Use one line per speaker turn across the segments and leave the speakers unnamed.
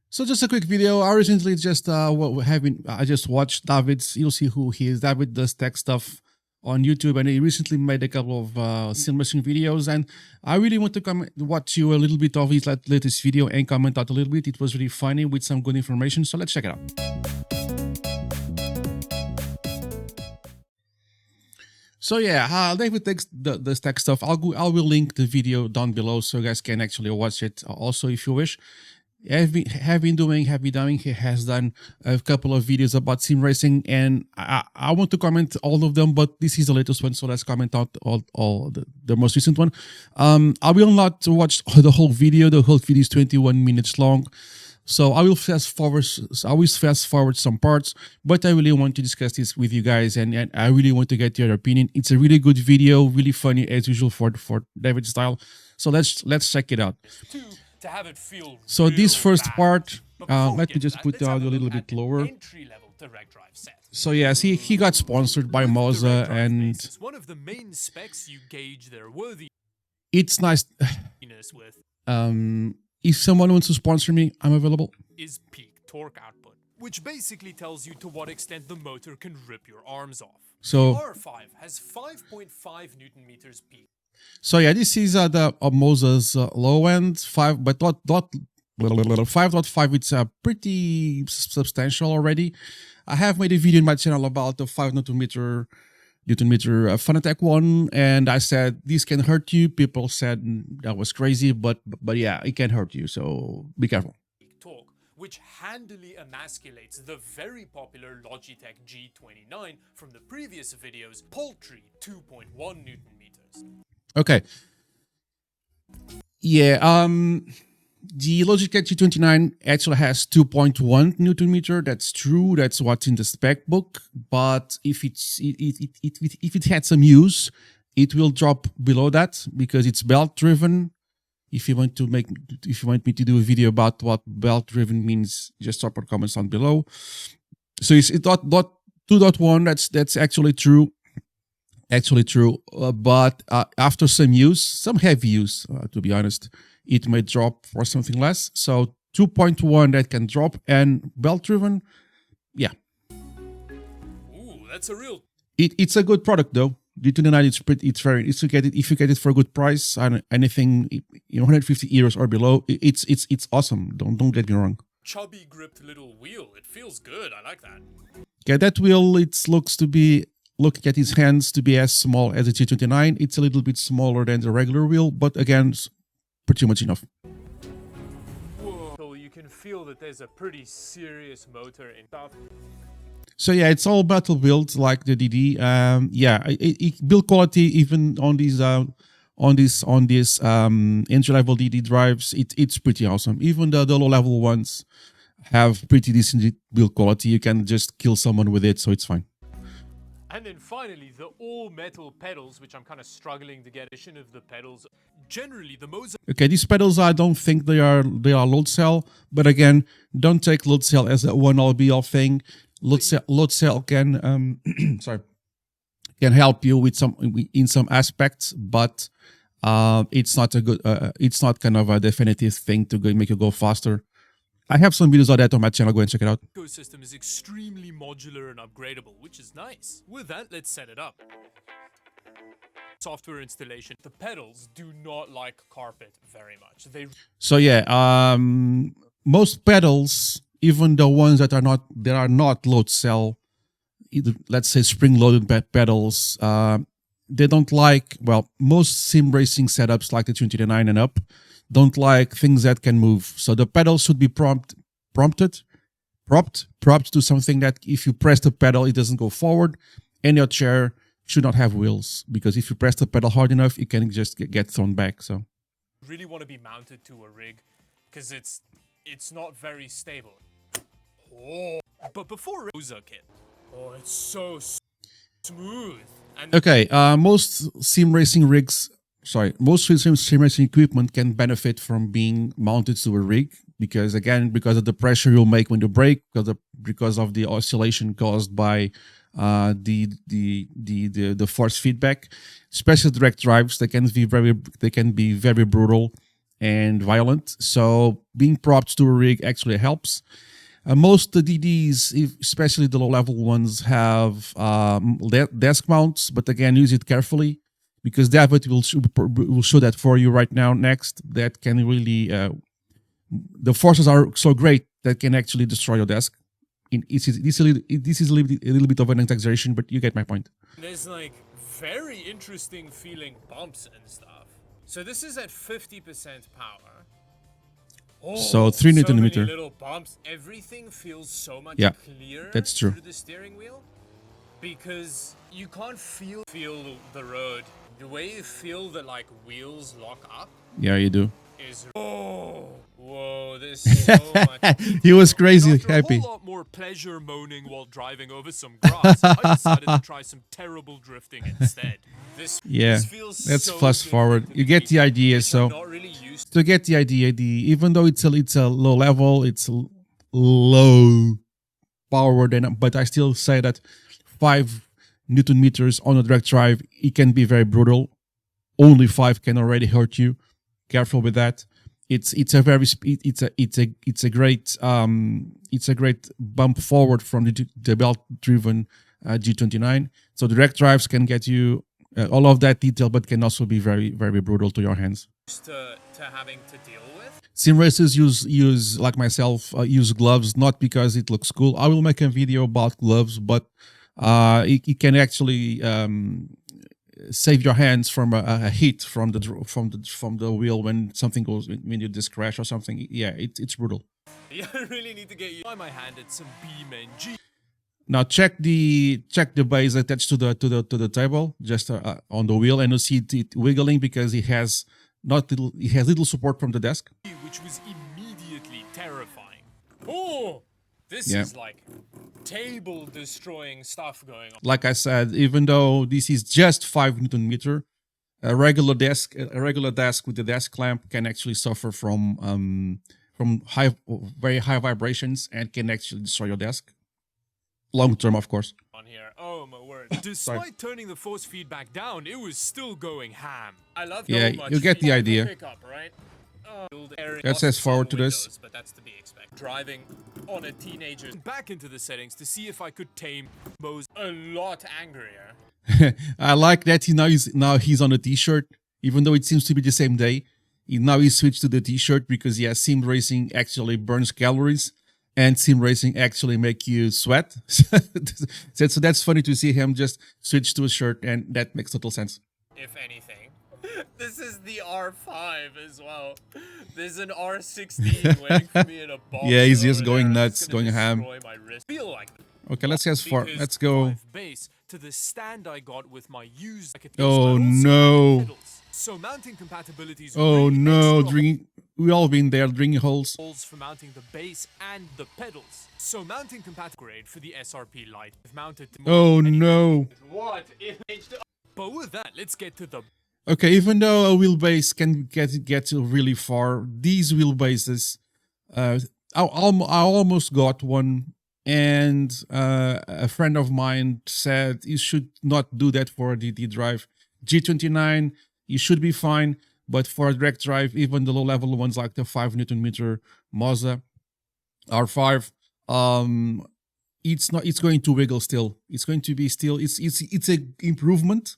So just a quick video. I recently just I just watched David's. You'll see who he is. David does tech stuff on YouTube, and he recently made a couple of SimRacing videos. And I really want to watch you a little bit of his latest video and comment out a little bit. It was really funny with some good information. So let's check it out. So yeah, David takes the tech stuff. I will link the video down below so you guys can actually watch it. Also, if you wish. He has done a couple of videos about sim racing, and I want to comment all of them, but this is the latest one, so let's comment out all the most recent one. I will not watch the whole video. The whole video is 21 minutes long, so I will fast forward some parts, but I really want to discuss this with you guys, and I really want to get your opinion. It's a really good video, really funny as usual for David's style. So let's check it out.
To have it feel
so this first
bad.
part, let me just put the audio a little bit lower. So yeah, see, he got sponsored by Ozzoy, and
it's one of the main specs you gauge their worthiness
it's nice.
with.
If someone wants to sponsor me, I'm available.
Is peak torque output, which basically tells you to what extent the motor can rip your arms off.
So
the R5 has 5.5 Newton meters peak.
So yeah, this is the Mozo's low end 5.5. It's pretty substantial already. I have made a video in my channel about the 5 Newton meter Fanatec one, and I said this can hurt you. People said that was crazy, but yeah, it can hurt you. So be careful.
Torque, which handily emasculates the very popular Logitech G29 from the previous videos, paltry 2.1 Newton meters.
Okay. Yeah, the Logitech G29 actually has 2.1 Newton meter. That's true. That's what's in the spec book. But if if it had some use, it will drop below that because it's belt driven. If you want me to do a video about what belt driven means, just drop your comments down below. So it's 2.1. That's actually true. But after some use, some heavy use, to be honest, it may drop for something less. So 2.1 that can drop, and belt driven, yeah.
Ooh, that's a real.
It's a good product though. D29, if you get it for a good price, anything 150 euros or below, it's awesome. Don't get me wrong.
Chubby gripped little wheel. It feels good. I like that.
Yeah, that wheel looking at his hands to be as small as a G29. It's a little bit smaller than the regular wheel, but again, pretty much enough.
Whoa. So you can feel that there's a pretty serious motor in stuff.
So yeah, it's all metal built like the DD. Yeah, build quality even on these entry-level DD drives, it's pretty awesome. Even the low-level ones have pretty decent build quality. You can just kill someone with it, so it's fine.
And then finally, the all-metal pedals, which I'm kind of struggling to get addition of the pedals. Generally, the Mozo.
Okay, these pedals, I don't think they are load cell, but again, don't take load cell as a one-all be-all thing. Load cell can can help you with in some aspects, but it's not a good. It's not kind of a definitive thing to make you go faster. I have some videos on that on my channel. Go and check it out.
The ecosystem is extremely modular and upgradable, which is nice. With that, let's set it up. Software installation. The pedals do not like carpet very much.
So yeah, most pedals, even the ones that are not load cell, let's say spring-loaded pedals, they don't like. Well, most sim racing setups like the 29 and up don't like things that can move. So the pedal should be propped to something that if you press the pedal, it doesn't go forward. And your chair should not have wheels, because if you press the pedal hard enough, it can just get thrown back. So
really want to be mounted to a rig because it's not very stable. Oh, but before Ozzoy kit, oh, it's so smooth. And
okay, most sim racing equipment can benefit from being mounted to a rig because of the pressure you'll make when you brake, because of the oscillation caused by the force feedback. Especially direct drives, they can be very brutal, and violent. So being propped to a rig actually helps. Most of the DDs, especially the low-level ones, have desk mounts, but again, use it carefully because Dawid will show that for you right now next. That can really, the forces are so great that can actually destroy your desk. This is a little bit of an exaggeration, but you get my point.
There's like very interesting feeling bumps and stuff. So this is at 50% power. Oh,
so 3
so
Newton
many
meter.
little bumps. Everything feels so much clearer.
That's true.
Through the steering wheel, because you can't feel the road. The way you feel the like wheels lock up.
Yeah, you do.
Is whoa, there's so much.
He was crazy
After
happy.
a whole lot more pleasure moaning while driving over some grass, I decided to try some terrible drifting instead. This feels
let's
so
fast
good
forward.
to
You
me,
get the idea.
which
So
I'm not really used
to get the idea, even though it's a low level, it's low power, but I still say that 5 Newton meters on a direct drive, it can be very brutal. Only 5 can already hurt you. Careful with that. It's a great bump forward from the belt driven G29. So direct drives can get you all of that detail, but can also be very, very brutal to your hands.
to having to deal with.
Sim racers use like myself use gloves not because it looks cool. I will make a video about gloves, but it can actually save your hands from a hit from the wheel when something goes, when you just crash or something. Yeah, it's brutal.
Yeah, I really need to get you. Try my hand at some beam and G.
Now check the base attached to the table, just on the wheel, and you see it wiggling because it has little support from the desk,
Which was immediately terrifying. Oh, this
Yeah.
is like table destroying stuff going on.
Like I said, even though this is just 5 Newton meter, a regular desk with the desk clamp can actually suffer from very high vibrations and can actually destroy your desk. Long term, of course.
On here. Oh my word. Despite turning the force feedback down, it was still going ham. I love
Yeah,
how much
you get the
feedback
idea.
Pickup, right?
Let's fast forward to this.
But that's to be expected. Driving on a teenager. Back into the settings to see if I could tame Mo's a lot angrier.
I like that now he's on a t-shirt, even though it seems to be the same day. Now he switched to the t-shirt because sim racing actually burns calories, and sim racing actually make you sweat. So that's funny to see him just switch to a shirt, and that makes total sense.
If anything. This is the R5 as well. There's an R16 waiting for me in a box.
Yeah, he's just
over
going
there.
nuts,
It's gonna
going ham.
destroy my wrist. Feel like
Okay, let's
because
let's go.
base to the stand I got with my used.
Oh no!
So mounting compatibilities.
Oh
really
no!
extra
We all been there, drinking holes.
holes for mounting the base and the pedals. So mounting compatible grade for the SRP Lite. Mounted to
Oh no!
what? But with that, let's get to the.
Okay, even though a wheelbase can get really far, these wheelbases, I almost got one, and a friend of mine said you should not do that for a DD drive. G29, you should be fine, but for a direct drive, even the low-level ones like the 5 Newton meter Mazda R5, it's going to wiggle still. It's going to be still. It's a improvement.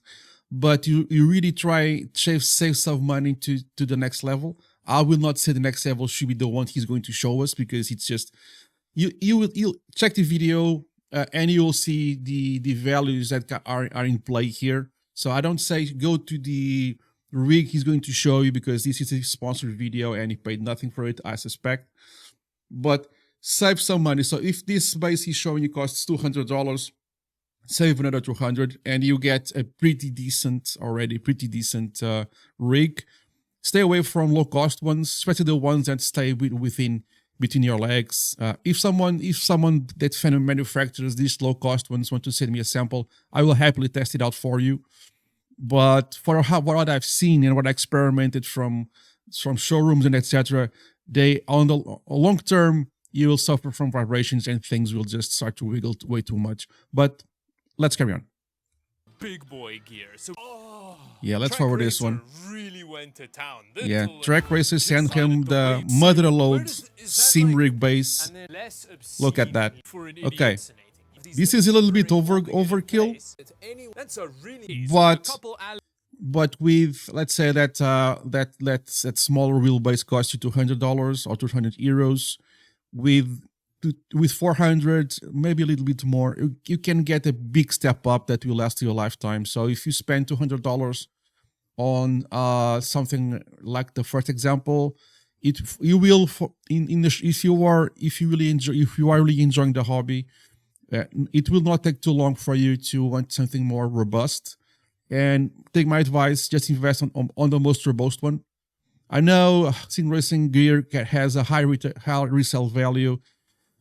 But you really try save some money to the next level. I will not say the next level should be the one he's going to show us because it's just you'll check the video and you will see the values that are in play here. So I don't say go to the rig he's going to show you because this is a sponsored video and he paid nothing for it, I suspect. But save some money. So if this base he's showing you costs $200. Save another 200 and you get a pretty decent rig. Stay away from low cost ones, especially the ones that stay between your legs. If someone that manufactures these low cost ones want to send me a sample, I will happily test it out for you. But for what I've seen and what I experimented from showrooms and etc., they on the long term you will suffer from vibrations and things will just start to wiggle way too much. But let's carry on.
Big boy gear. So
Yeah, let's
Track
forward this
Racer
one.
really went to town.
Yeah,
Little
Track Racer sent him
decided to
the
wait
mother
soon. Where
load
is that
sim
like?
rig base.
And then less obscene
Look at that.
for an
Okay.
idiot.
This is a little bit overkill,
That's a really
but with, let's say that that smaller wheelbase costs you $200 or 200 euros. With 400, maybe a little bit more, you can get a big step up that will last you a lifetime. So if you spend $200 on something like the first example, if you are really enjoying the hobby, it will not take too long for you to want something more robust. And take my advice, just invest on the most robust one. I know SimRacing gear has a high resale value,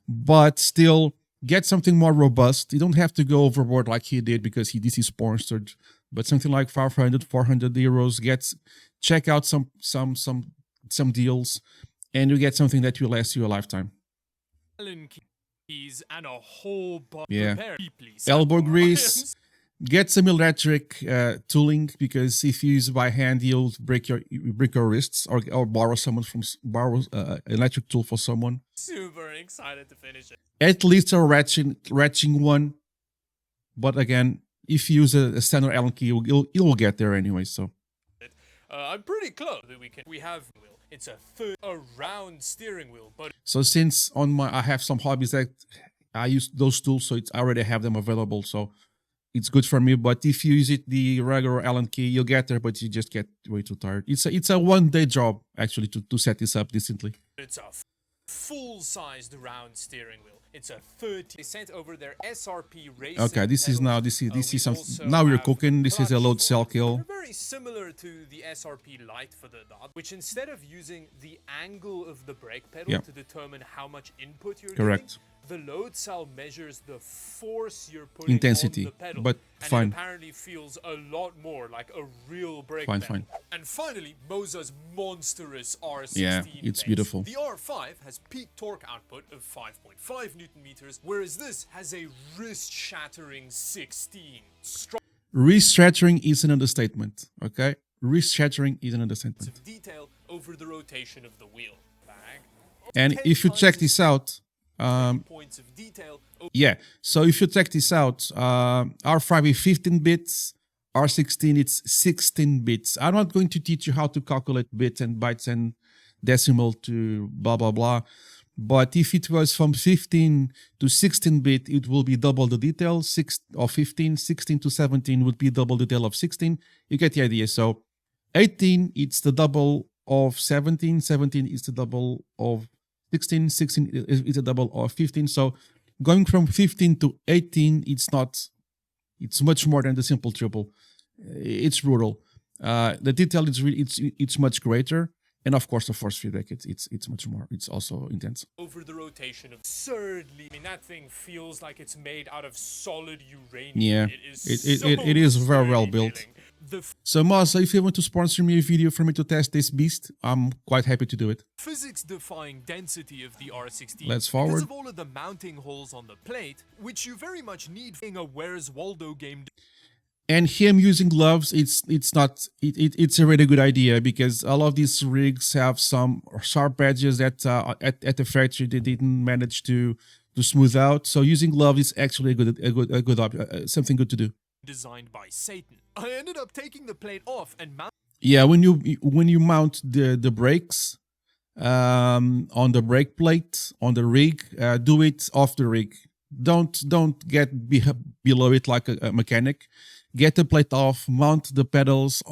but still get something more robust. You don't have to go overboard like he did because this is sponsored, but something like 500, 400 euros check out some deals, and you get something that will last you a lifetime.
and a whole bunch
Yeah, elbow grease. Get some electric tooling, because if you use by hand, you'll break your wrists, or borrow electric tool for someone.
Super excited to finish it.
At least a ratcheting one, but again, if you use a standard Allen key, you'll get there anyway. So
I'm pretty close. We have wheel. It's a round steering wheel, but
so since I have some hobbies that I use those tools, so I already have them available. So it's good for me. But if you use the regular Allen key, you'll get there, but you just get way too tired. It's a one-day job actually to set this up decently.
It's a full-sized round steering wheel. It's a 30. They sent over their SRP racing.
Okay, this is something. Now we're cooking. This is a load cell kill.
They're very similar to the SRP Lite for the Dawid, which instead of using the angle of the brake pedal to determine how much input you're
Correct.
getting, the load cell measures the force you're putting
Intensity,
on the pedal,
but
and
fine.
it apparently feels a lot more like a real brake
Fine,
pedal.
fine.
And finally, Moza's monstrous R16
Yeah, it's
base.
beautiful.
The R5 has peak torque output of 5.5 Newton meters, whereas this has a wrist-shattering 16.
Wrist-shattering is an understatement. Okay, wrist-shattering is an understatement.
Of detail over the rotation of the wheel.
And if you check this out,
points of detail.
yeah. So if you check this out, R5 is 15 bits, R16 it's 16 bits. I'm not going to teach you how to calculate bits and bytes and decimal to blah blah blah. But if it was from 15 to 16 bit, it will be double the detail. 16 to 17 would be double the detail of 16. You get the idea. So 18, it's the double of 17. 17 is the double of 16. 16 is a double of 15. So going from 15 to 18, it's much more than the simple triple. It's brutal. The detail is really, it's much greater. And of course, the force feedback, it's much more. It's also intense.
Over the rotation of absurdly, I mean, that thing feels like it's made out of solid uranium.
Yeah,
it
is very well built.
feeling.
So Moza, if you want to sponsor me a video for me to test this beast, I'm quite happy to do it.
Physics-defying density of the R16.
Let's forward.
Because of all of the mounting holes on the plate, which you very much need in a Where's Waldo game.
And him using gloves, it's a really good idea, because all of these rigs have some sharp edges that at the factory they didn't manage to smooth out. So using gloves is actually something good to do.
Designed by Satan. I ended up taking the plate off and mount.
Yeah, when you mount the brakes on the brake plate on the rig, do it off the rig. Don't get below it like a mechanic. Get the plate off, mount the pedals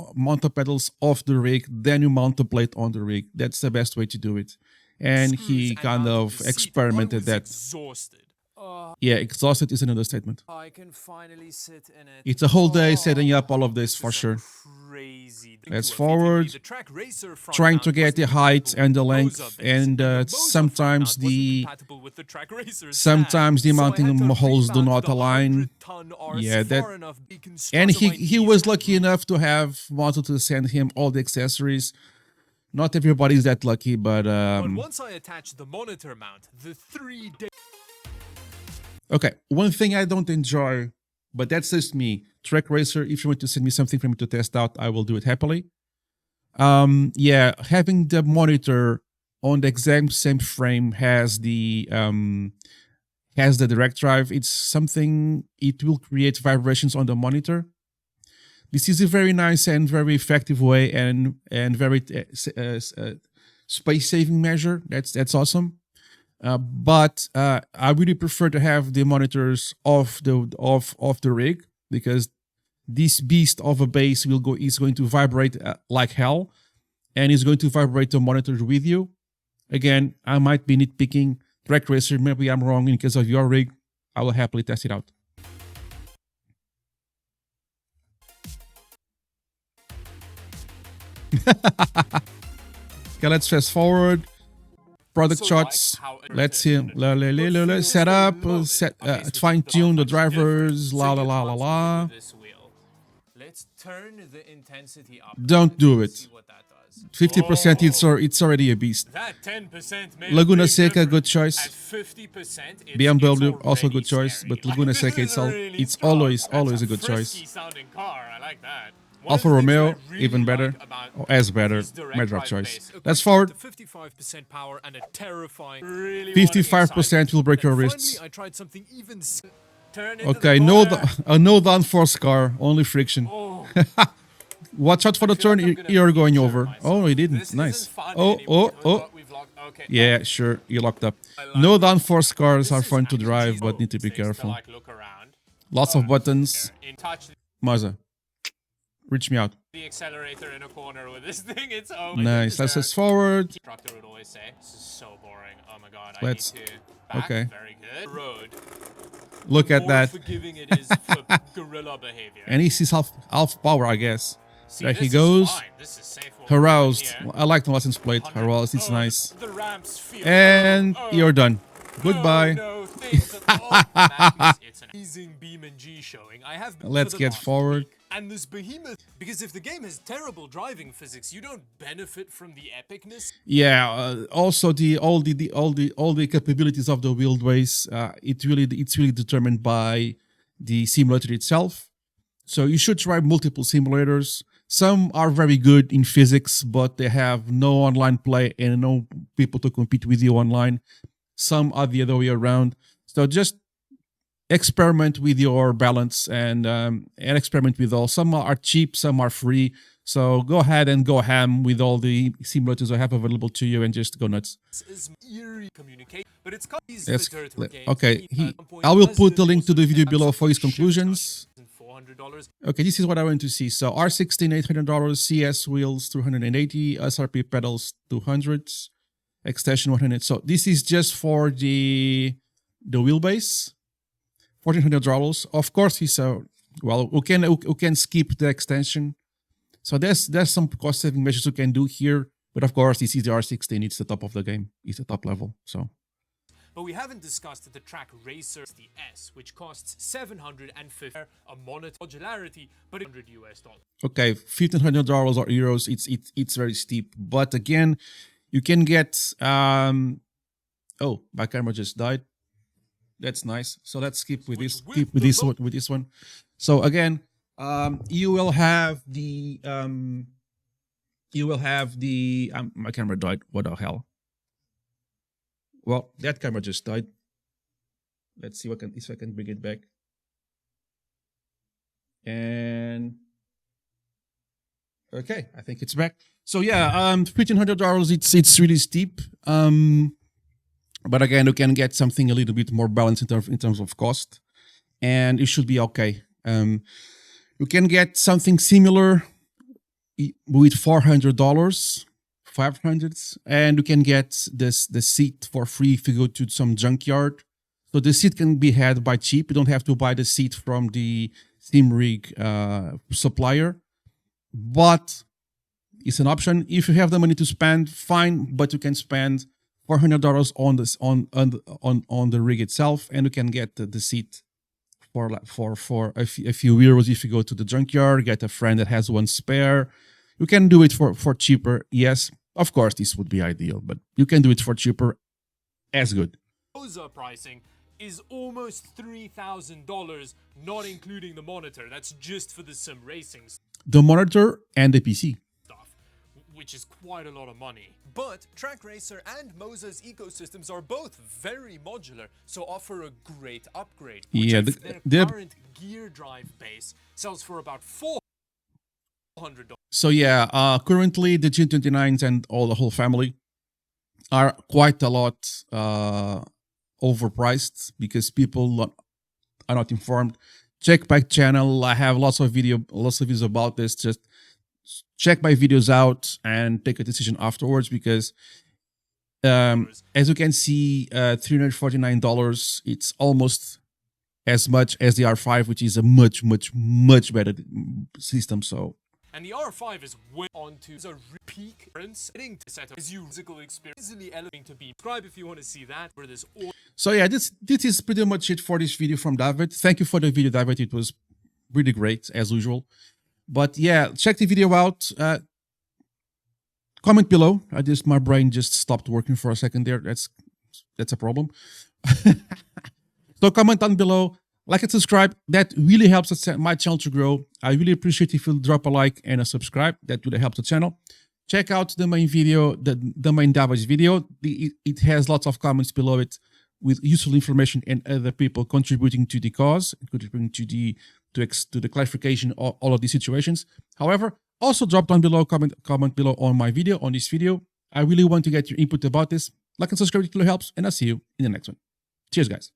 off the rig, then you mount the plate on the rig. That's the best way to do it. And he kind of experimented that.
Exhausted.
Yeah, exhausted is an understatement.
I can finally sit in it.
It's a whole day setting up all of this for sure.
Crazy.
Let's forward. Trying to get the height and the length, and sometimes the mounting holes do not align. Yeah, and he was lucky enough to have wanted to send him all the accessories. Not everybody's that lucky, but
once I attach the monitor mount, the 3-day.
Okay, one thing I don't enjoy But that's just me. Track Racer, if you want to send me something for me to test out, I will do it happily. Yeah, having the monitor on the exact same frame has the direct drive. It's something, it will create vibrations on the monitor. This is a very nice and very effective way and very space saving measure. That's awesome. But I really prefer to have the monitors off the rig, because this beast of a bass is going to vibrate like hell, and is going to vibrate the monitor with you. Again, I might be nitpicking. Track Racer, maybe I'm wrong in case of your rig. I will happily test it out. Okay, let's fast forward. Product shots. Let's see. Set up, fine tune the drivers. La la la la la.
Let's turn the intensity up.
Don't do it. 50%. It's already a beast.
That 10%
Laguna Seca, good choice.
At 50%,
BMW, also good choice. But Laguna Seca, it's always a good choice.
Sounding car. I like that.
Alfa Romeo, even better, or as better, Medrock choice. Let's forward.
55% power and a terrifying.
55% will break your wrists.
Finally, I tried something even.
Okay, no downforce car, only friction.
Oh.
Watch out for the turn you're going over. Oh, he didn't. Nice. Oh.
Okay.
Yeah, sure, you locked up. No downforce cars are fun to drive, but need to be careful. Lots of buttons. Mazda, reach me out.
The accelerator in a corner with this thing. It's
nice. Let's fast forward.
Instructor would always say, "This is so boring. Oh my god,
Let's.
I need to back."
Okay.
Very good. Road.
Look at
More
that.
forgiving it is for guerrilla behavior.
And he sees half power, I guess.
See,
There
this
he
is
goes.
fine. This is safe walking
Aroused.
here.
I like the license plate. Aroused. It's nice.
The ramps feel.
And you're done. Goodbye.
No, things at all. Magnus, it's an amazing beam and G showing. I have been
Let's
for the
get
past
forward.
week. And this behemoth, because if the game has terrible driving physics, you don't benefit from the epicness.
Yeah. Also, all the capabilities of the wheelbase. It's really determined by the simulator itself. So you should try multiple simulators. Some are very good in physics, but they have no online play and no people to compete with you online. Some are the other way around. So just experiment with your balance and experiment with all. Some are cheap, some are free. So go ahead and go ham with all the simulators I have available to you and just go nuts.
This is eerie communication, but it's got these
Yes,
turtle games.
okay, I will put the link to the video below for his conclusions.
$400.
Okay, this is what I want to see. So R16, $800, CS wheels, 280, SRP pedals, 200, extension 100. So this is just for the wheelbase, $1,400. Of course, we can skip the extension. So there's some cost saving measures you can do here. But of course, this is the R16. It's the top of the game. It's the top level. So.
But we haven't discussed the Track Racer the S, which costs $750, a monitor modularity, but $100 US.
Okay, $1,500 or euros. It's very steep. But again, you can get. Oh, my camera just died. That's nice. So let's skip with this. Keep with this one. So again, you will have the. My camera died. What the hell? Well, that camera just died. Let's see if I can bring it back. And okay, I think it's back. So yeah, $1,500. It's really steep. But again, you can get something a little bit more balanced in terms of cost, and it should be okay. You can get something similar with $400. 500s, and you can get the seat for free if you go to some junkyard. So the seat can be had by cheap. You don't have to buy the seat from the SimRig supplier, but it's an option. If you have the money to spend, fine, but you can spend $400 on the rig itself, and you can get the seat for a few euros if you go to the junkyard, get a friend that has one spare. You can do it for cheaper, yes. Of course, this would be ideal, but you can do it for cheaper as good.
Ozzoy pricing, is almost $3,000, not including the monitor. That's just for the sim racing
The monitor and the PC.
stuff, which is quite a lot of money. But Track Racer and Moza's ecosystems are both very modular, so offer a great upgrade. Which
Yeah,
their current gear drive base sells for about $400.
So yeah, currently the G29s and all the whole family are quite a lot overpriced because people are not informed. Check my channel. I have lots of videos about this. Just check my videos out and take a decision afterwards because as you can see, $349, it's almost as much as the R5, which is a much better system. So.
And the R5 is way onto a peak setting to set up as you physical experience, easily elevating to be. Subscribe if you want to see that. Where there's
So yeah, this is pretty much it for this video from Dawid. Thank you for the video, Dawid. It was really great as usual. But yeah, check the video out. Comment below. My brain just stopped working for a second there. That's a problem. So comment down below. Like and subscribe. That really helps my channel to grow. I really appreciate if you drop a like and a subscribe. That really helps the channel. Check out the main video, the main Dawid's video. It has lots of comments below it with useful information and other people contributing to the cause, contributing to the clarification of all of these situations. However, also drop down below, comment below on my video, on this video. I really want to get your input about this. Like and subscribe, it really helps, and I'll see you in the next one. Cheers, guys.